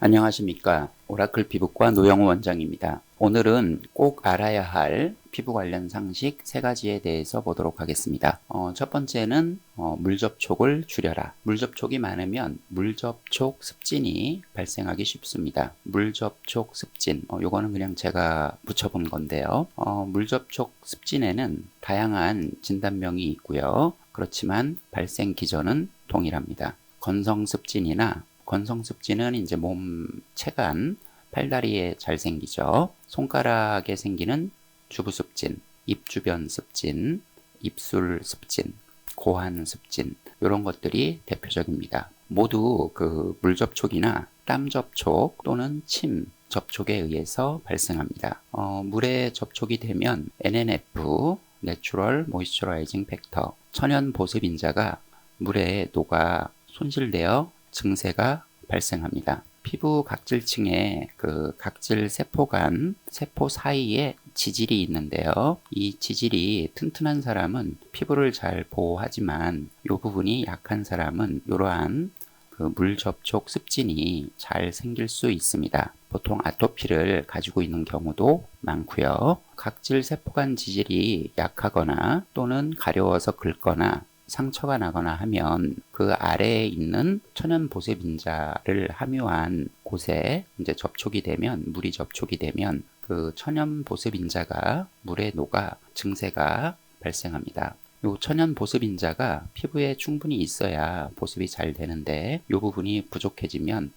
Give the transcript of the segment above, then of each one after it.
안녕하십니까. 오라클 피부과 노영우 원장입니다. 오늘은 꼭 알아야 할 피부 관련 상식 3가지에 대해서 보도록 하겠습니다. 첫 번째는 물 접촉을 줄여라. 물 접촉이 많으면 물 접촉 습진이 발생하기 쉽습니다. 물 접촉 습진, 요거는 그냥 제가 붙여본 건데요. 물 접촉 습진에는 다양한 진단명이 있고요. 그렇지만 발생 기전은 동일합니다. 건성습진이나 건성습진은 이제 몸 체간, 팔다리에 잘 생기죠. 손가락에 생기는 주부습진, 입주변 습진, 입술 습진, 고환 습진 이런 것들이 대표적입니다. 모두 그 물 접촉이나 땀 접촉 또는 침 접촉에 의해서 발생합니다. 물에 접촉이 되면 NNF, Natural Moisturizing Factor, 천연 보습 인자가 물에 녹아 손실되어 증세가 발생합니다. 피부 각질층에 그 각질 세포 간 세포 사이에 지질이 있는데요. 이 지질이 튼튼한 사람은 피부를 잘 보호하지만 이 부분이 약한 사람은 이러한 그 물 접촉 습진이 잘 생길 수 있습니다. 보통 아토피를 가지고 있는 경우도 많고요. 각질 세포 간 지질이 약하거나 또는 가려워서 긁거나 상처가 나거나 하면 그 아래에 있는 천연 보습 인자를 함유한 곳에 이제 접촉이 되면, 물이 접촉이 되면 그 천연 보습 인자가 물에 녹아 증세가 발생합니다. 요 천연 보습 인자가 피부에 충분히 있어야 보습이 잘 되는데 이 부분이 부족해지면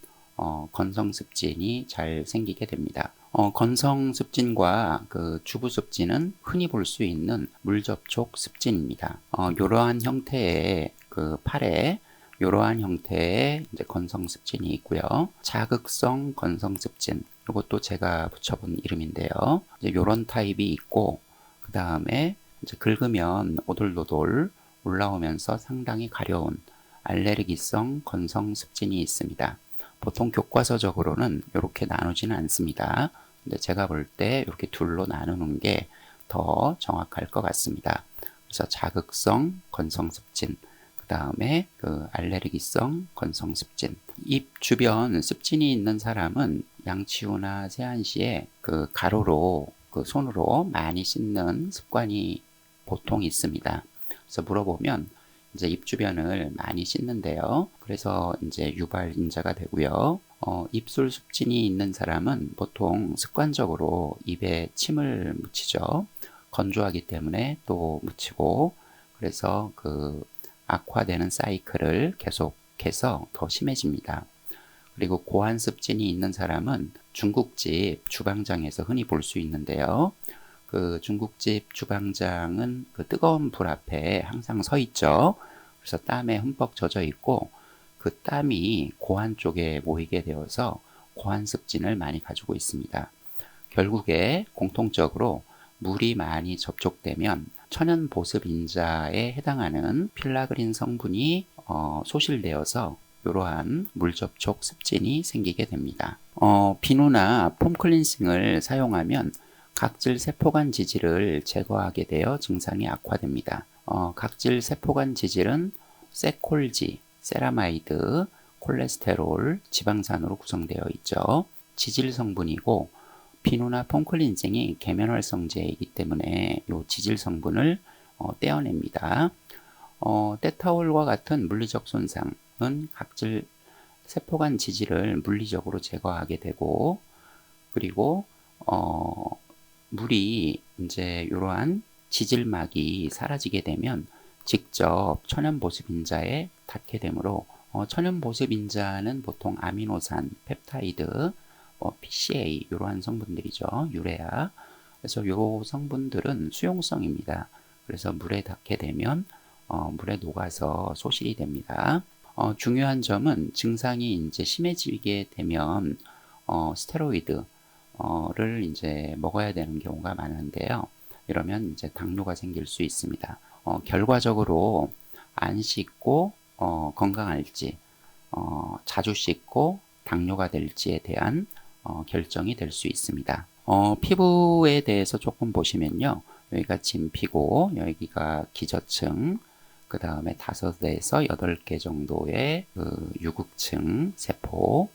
건성습진이 잘 생기게 됩니다. 건성습진과 그 주부습진은 흔히 볼 수 있는 물접촉 습진입니다. 이러한 형태의 그 팔에 이러한 형태의 이제 건성습진이 있고요. 자극성 건성습진, 이것도 제가 붙여본 이름인데요. 이제 이런 타입이 있고, 그 다음에 이제 긁으면 오돌도돌 올라오면서 상당히 가려운 알레르기성 건성습진이 있습니다. 보통 교과서적으로는 이렇게 나누지는 않습니다. 근데 제가 볼 때 이렇게 둘로 나누는 게 더 정확할 것 같습니다. 그래서 자극성 건성습진, 그 다음에 그 알레르기성 건성습진. 입 주변 습진이 있는 사람은 양치 후나 세안 시에 그 가로로 그 손으로 많이 씻는 습관이 보통 있습니다. 그래서 물어보면 이제 입 주변을 많이 씻는데요. 그래서 이제 유발 인자가 되고요. 입술 습진이 있는 사람은 보통 습관적으로 입에 침을 묻히죠. 건조하기 때문에 또 묻히고, 그래서 그 악화되는 사이클을 계속해서 더 심해집니다. 그리고 고환 습진이 있는 사람은 중국집 주방장에서 흔히 볼 수 있는데요. 그 중국집 주방장은 그 뜨거운 불 앞에 항상 서 있죠. 그래서 땀에 흠뻑 젖어 있고 그 땀이 고환 쪽에 모이게 되어서 고환습진을 많이 가지고 있습니다. 결국에 공통적으로 물이 많이 접촉되면 천연 보습 인자에 해당하는 필라그린 성분이 소실되어서 이러한 물 접촉 습진이 생기게 됩니다. 비누나 폼 클렌싱을 사용하면 각질 세포간 지질을 제거하게 되어 증상이 악화됩니다. 각질 세포간 지질은 세콜지, 세라마이드, 콜레스테롤, 지방산으로 구성되어 있죠. 지질 성분이고 비누나 폼 클렌징이 계면활성제이기 때문에 이 지질 성분을 떼어냅니다. 때타올과 같은 물리적 손상은 각질 세포간 지질을 물리적으로 제거하게 되고, 그리고 물이 이제 이러한 지질막이 사라지게 되면 직접 천연보습인자에 닿게 되므로 천연보습인자는 보통 아미노산, 펩타이드, PCA 이러한 성분들이죠. 유레아. 그래서 이 성분들은 수용성입니다. 그래서 물에 닿게 되면 물에 녹아서 소실이 됩니다. 중요한 점은 증상이 이제 심해지게 되면 스테로이드를 이제 먹어야 되는 경우가 많은데요. 이러면 이제 당뇨가 생길 수 있습니다. 결과적으로 안 씻고 건강할지, 자주 씻고 당뇨가 될지에 대한 결정이 될 수 있습니다. 피부에 대해서 조금 보시면요. 여기가 진피고 여기가 기저층, 그 다음에 5에서 8개 정도의 그 유국층 세포,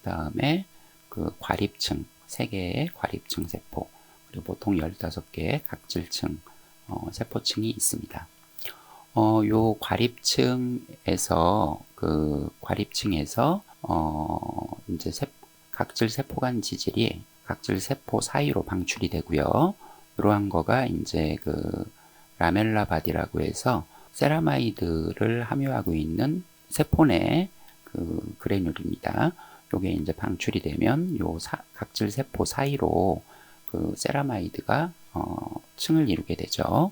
그 다음에 그 과립층, 3개의 과립층 세포, 그리고 보통 15개의 각질층 세포층이 있습니다. 요 과립층에서 이제 각질 세포간 지질이 각질 세포 사이로 방출이 되고요. 이러한 거가 이제 그 라멜라 바디라고 해서 세라마이드를 함유하고 있는 세포 내 그 그래놀입니다. 요게 이제 방출이 되면 요 각질 세포 사이로 그 세라마이드가 층을 이루게 되죠.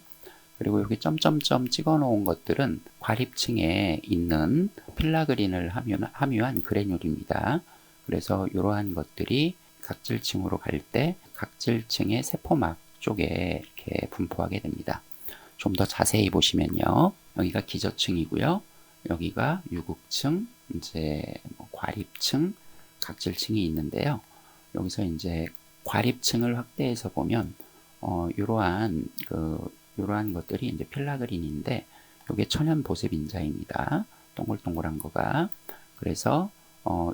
그리고 여기 점점점 찍어 놓은 것들은 과립층에 있는 필라그린을 함유한 그래놀입니다. 그래서 이러한 것들이 각질층으로 갈 때 각질층의 세포막 쪽에 이렇게 분포하게 됩니다. 좀 더 자세히 보시면요. 여기가 기저층이고요. 여기가 유국층, 이제 과립층, 각질층이 있는데요. 여기서 이제 과립층을 확대해서 보면 이러한 것들이 이제 필라그린인데 이게 천연 보습 인자입니다. 동글동글한 거가. 그래서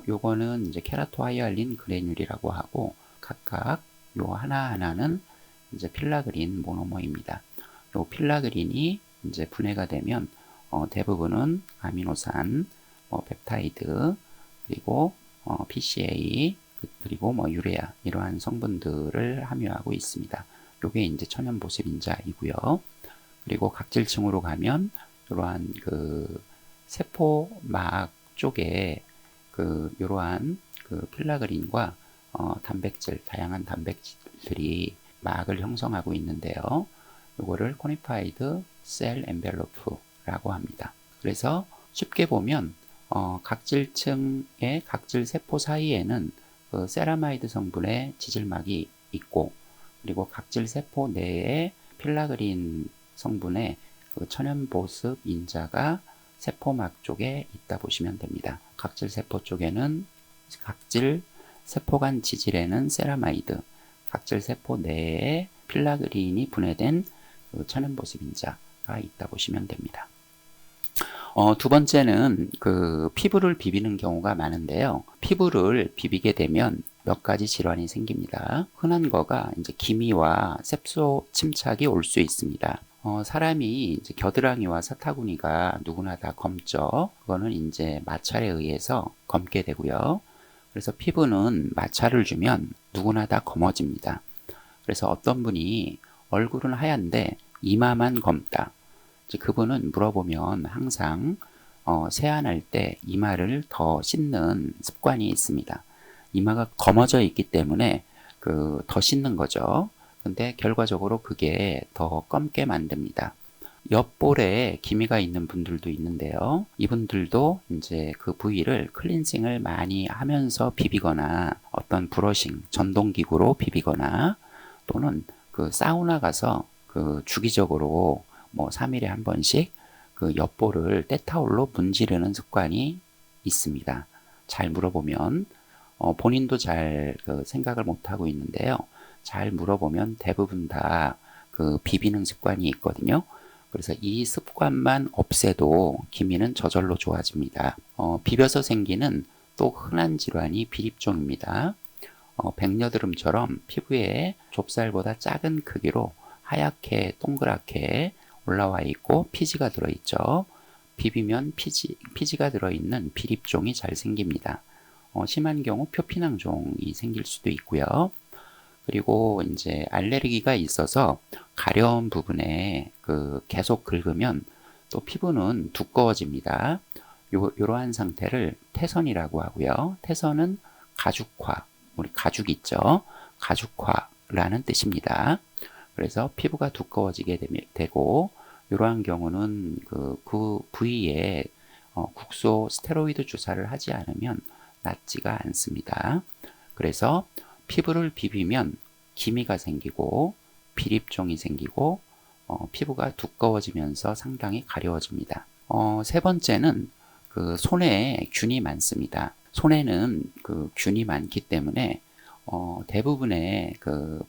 요거는 이제 케라토하이알린 그래놀이라고 하고 각각 요 하나하나는 이제 필라그린 모노머입니다. 요 필라그린이 이제 분해가 되면 대부분은 아미노산, 펩타이드, 그리고 PCA, 그리고 유레아 이러한 성분들을 함유하고 있습니다. 요게 이제 천연 보습 인자이고요. 그리고 각질층으로 가면 이러한 그 세포막 쪽에 이러한 필라그린과 단백질, 다양한 단백질들이 막을 형성하고 있는데요. 요거를 코니파이드 셀 엔벨로프라고 합니다. 그래서 쉽게 보면 각질층의 각질 세포 사이에는 그 세라마이드 성분의 지질막이 있고, 그리고 각질 세포 내에 필라그린 성분의 그 천연 보습 인자가 세포막 쪽에 있다 보시면 됩니다. 각질 세포 쪽에는 각질 세포간 지질에는 세라마이드, 각질 세포 내에 필라그린이 분해된 그 천연 보습 인자가 있다 보시면 됩니다. 두 번째는 그 피부를 비비는 경우가 많은데요. 피부를 비비게 되면 몇 가지 질환이 생깁니다. 흔한 거가 이제 기미와 색소 침착이 올 수 있습니다. 사람이 이제 겨드랑이와 사타구니가 누구나 다 검죠. 그거는 이제 마찰에 의해서 검게 되고요. 그래서 피부는 마찰을 주면 누구나 다 검어집니다. 그래서 어떤 분이 얼굴은 하얀데 이마만 검다. 그분은 물어보면 항상 세안할 때 이마를 더 씻는 습관이 있습니다. 이마가 검어져 있기 때문에 더 씻는 거죠. 근데 결과적으로 그게 더 검게 만듭니다. 옆볼에 기미가 있는 분들도 있는데요. 이분들도 이제 그 부위를 클렌징을 많이 하면서 비비거나 어떤 브러싱, 전동기구로 비비거나 또는 그 사우나 가서 주기적으로 3일에 한 번씩 그 옆볼을 때타올로 문지르는 습관이 있습니다. 잘 물어보면 본인도 잘 생각을 못하고 있는데요. 잘 물어보면 대부분 다 비비는 습관이 있거든요. 그래서 이 습관만 없애도 기미는 저절로 좋아집니다. 비벼서 생기는 또 흔한 질환이 비립종입니다. 백여드름처럼 피부에 좁쌀보다 작은 크기로 하얗게 동그랗게 올라와 있고 피지가 들어있죠. 비비면 피지가 들어있는 비립종이 잘 생깁니다. 심한 경우 표피낭종이 생길 수도 있고요. 그리고 이제 알레르기가 있어서 가려운 부분에 계속 긁으면 또 피부는 두꺼워집니다. 이러한 상태를 태선이라고 하고요. 태선은 가죽화, 우리 가죽 있죠? 가죽화라는 뜻입니다. 그래서 피부가 두꺼워지게 되고 이러한 경우는 그 부위에 국소 스테로이드 주사를 하지 않으면 낫지가 않습니다. 그래서 피부를 비비면 기미가 생기고 비립종이 생기고 피부가 두꺼워지면서 상당히 가려워집니다. 세 번째는 손에 균이 많습니다. 손에는 균이 많기 때문에 대부분의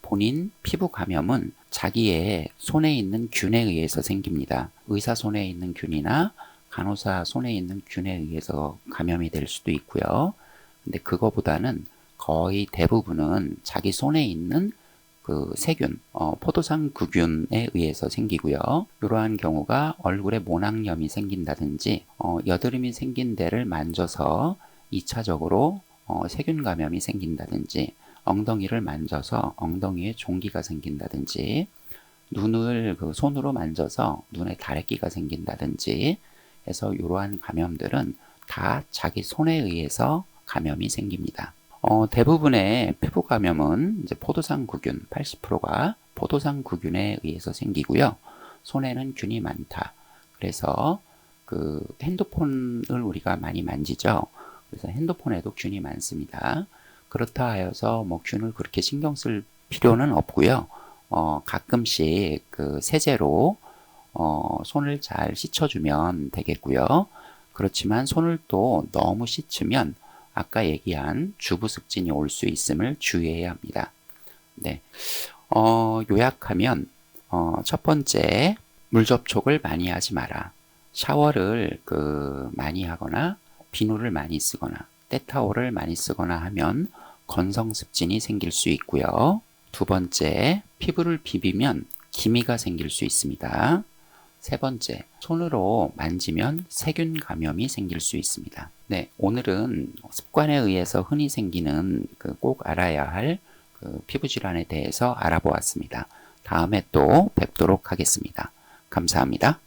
본인 피부 감염은 자기의 손에 있는 균에 의해서 생깁니다. 의사 손에 있는 균이나 간호사 손에 있는 균에 의해서 감염이 될 수도 있고요. 근데 그거보다는 거의 대부분은 자기 손에 있는 그 세균, 포도상구균에 의해서 생기고요. 이러한 경우가 얼굴에 모낭염이 생긴다든지, 여드름이 생긴 데를 만져서 2차적으로 세균 감염이 생긴다든지, 엉덩이를 만져서 엉덩이에 종기가 생긴다든지, 눈을 그 손으로 만져서 눈에 다래끼가 생긴다든지 해서 이러한 감염들은 다 자기 손에 의해서 감염이 생깁니다. 대부분의 피부 감염은 이제 포도상구균 80%가 포도상구균에 의해서 생기고요. 손에는 균이 많다. 그래서 그 핸드폰을 우리가 많이 만지죠. 그래서 핸드폰에도 균이 많습니다. 그렇다 하여서 뭐 균을 그렇게 신경 쓸 필요는 없고요. 가끔씩 그 세제로 손을 잘 씻어주면 되겠고요. 그렇지만 손을 또 너무 씻으면 아까 얘기한 주부습진이 올 수 있음을 주의해야 합니다. 네, 요약하면 첫 번째 물 접촉을 많이 하지 마라. 샤워를 많이 하거나 비누를 많이 쓰거나 때타올을 많이 쓰거나 하면 건성습진이 생길 수 있고요. 두 번째, 피부를 비비면 기미가 생길 수 있습니다. 세 번째, 손으로 만지면 세균 감염이 생길 수 있습니다. 네, 오늘은 습관에 의해서 흔히 생기는 꼭 알아야 할 피부 질환에 대해서 알아보았습니다. 다음에 또 뵙도록 하겠습니다. 감사합니다.